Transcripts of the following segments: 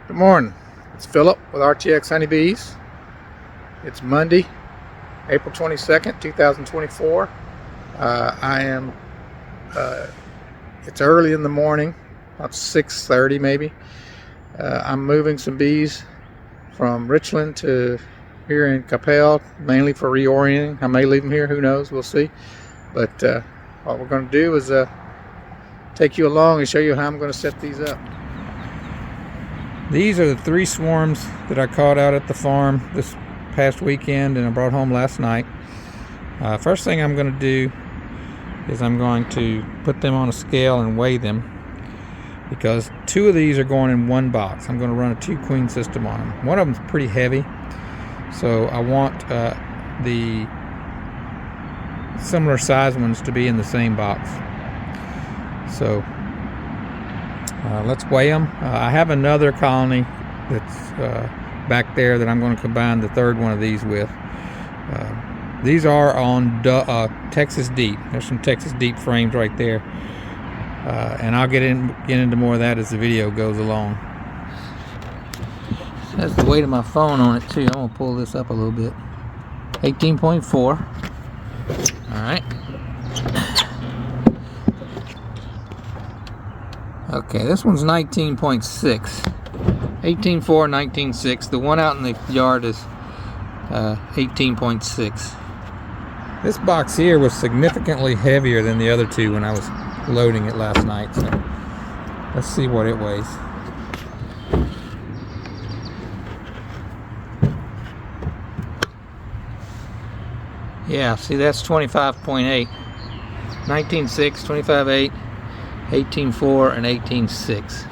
Good morning, it's Philip with RTX Honeybees. It's Monday, April 22nd, 2024. It's early in the morning, about 6:30 maybe. I'm moving some bees from Richland to here in Capel, mainly for reorienting. I may leave them here, who knows, we'll see. But what we're going to do is take you along and show you how I'm going to set these up. These are the 3 swarms that I caught out at the farm this past weekend and I brought home last night. First thing I'm going to do is I'm going to put them on a scale and weigh them, because 2 of these are going in one box. I'm going to run a 2-queen system on them. One of them's pretty heavy, so I want the similar size ones to be in the same box. So let's weigh them. I have another colony that's back there that I'm going to combine the 3rd one of these with. These are on Texas Deep. There's some Texas Deep frames right there, and I'll get into more of that as the video goes along. That's the weight of my phone on it too. I'm going to pull this up a little bit. 18.4. All right. Okay, this one's 19.6. 18.4, 19.6. The one out in the yard is 18.6. This box here was significantly heavier than the other 2 when I was loading it last night. So let's see what it weighs. Yeah, see, that's 25.8. 19.6, 25.8. 18.4 and 18.6.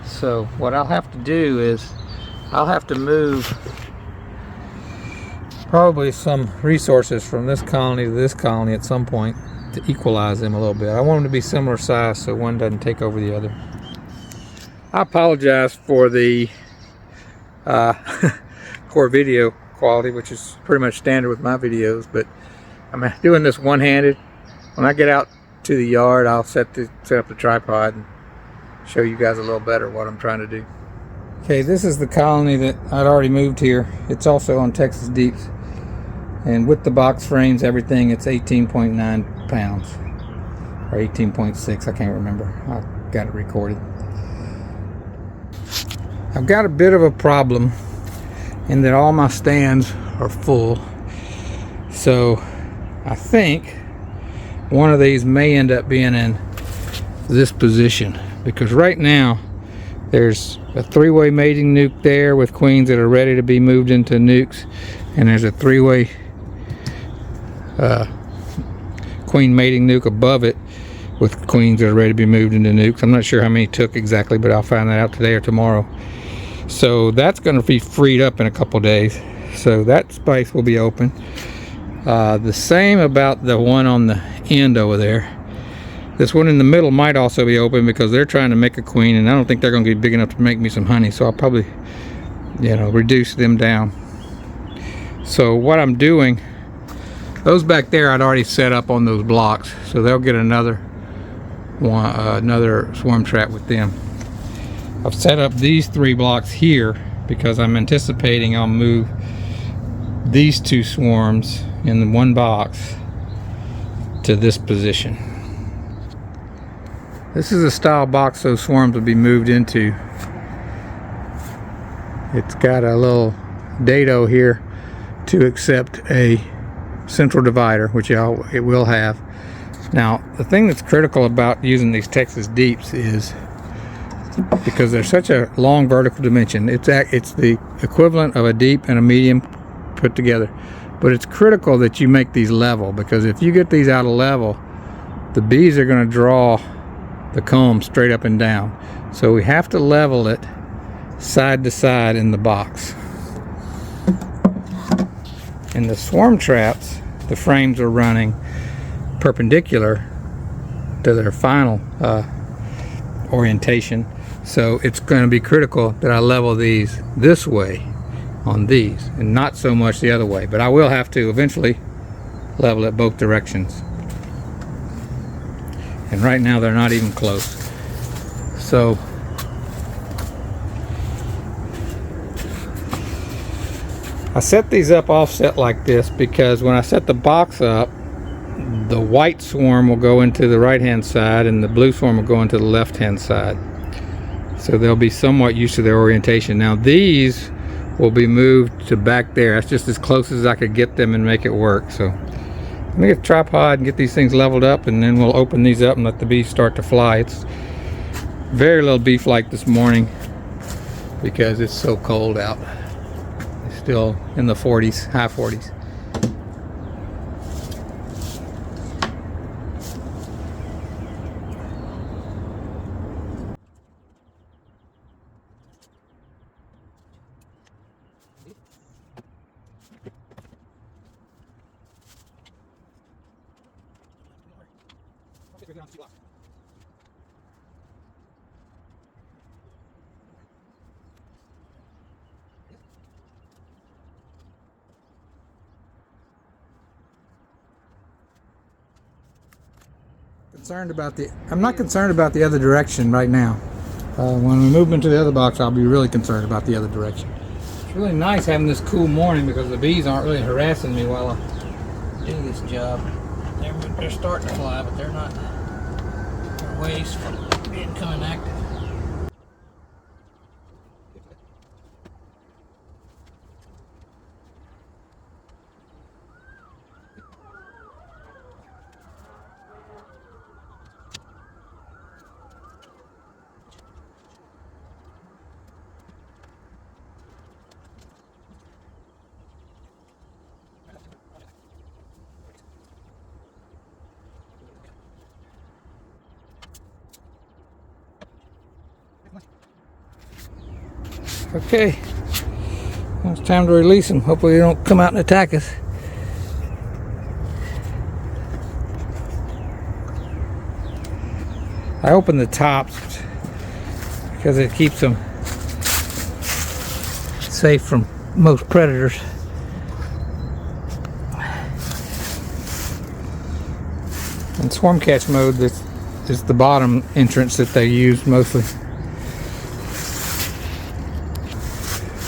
So what I'll have to do is I'll have to move probably some resources from this colony to this colony at some point to equalize them a little bit. I want them to be similar size so one doesn't take over the other. I apologize for the poor video quality, which is pretty much standard with my videos, but I'm doing this one-handed. When I get out to the yard, I'll set up the tripod and show you guys a little better what I'm trying to do. Okay, this is the colony that I'd already moved here. It's also on Texas Deeps, and with the box frames, everything, it's 18.9 pounds or 18.6. I can't remember. I got it recorded. I've got a bit of a problem in that all my stands are full, so I think one of these may end up being in this position, because right now there's a 3-way mating nuke there with queens that are ready to be moved into nukes, and there's a 3-way queen mating nuke above it with queens that are ready to be moved into nukes. I'm not sure how many took exactly, but I'll find that out today or tomorrow. So that's going to be freed up in a couple days, so that space will be open. The same about the one on the end over there. This one in the middle might also be open because they're trying to make a queen, and I don't think they're going to be big enough to make me some honey, so I'll probably, reduce them down. So what I'm doing, those back there I'd already set up on those blocks, so they'll get another one, another swarm trap with them. I've set up these 3 blocks here because I'm anticipating I'll move these 2 swarms in the one box to this position. This is the style box those swarms will be moved into. It's got a little dado here to accept a central divider, which it will have. Now, the thing that's critical about using these Texas Deeps is because they're such a long vertical dimension. It's the equivalent of a deep and a medium put together. But it's critical that you make these level, because if you get these out of level, the bees are going to draw the comb straight up and down. So we have to level it side to side in the box. In the swarm traps, the frames are running perpendicular to their final orientation. So it's going to be critical that I level these this way on these and not so much the other way, but I will have to eventually level it both directions. and right now they're not even close. So I set these up offset like this because when I set the box up, the white swarm will go into the right hand side and the blue swarm will go into the left hand side. So they'll be somewhat used to their orientation. Now these will be moved to back there. That's just as close as I could get them and make it work. So let me get a tripod and get these things leveled up, and then we'll open these up and let the bees start to fly. It's very little bee flight this morning because it's so cold out. It's still in the 40s, high 40s. I'm not concerned about the other direction right now. When we move into the other box, I'll be really concerned about the other direction. It's really nice having this cool morning because the bees aren't really harassing me while I do this job. They're starting to fly, but they're not. They're ways from becoming active. Okay, well, it's time to release them. Hopefully they don't come out and attack us. I open the tops because it keeps them safe from most predators. In swarm catch mode, this is the bottom entrance that they use mostly.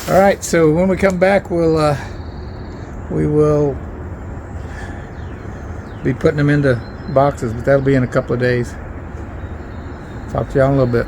All right, so when we come back, we will be putting them into boxes, but that'll be in a couple of days. Talk to y'all in a little bit.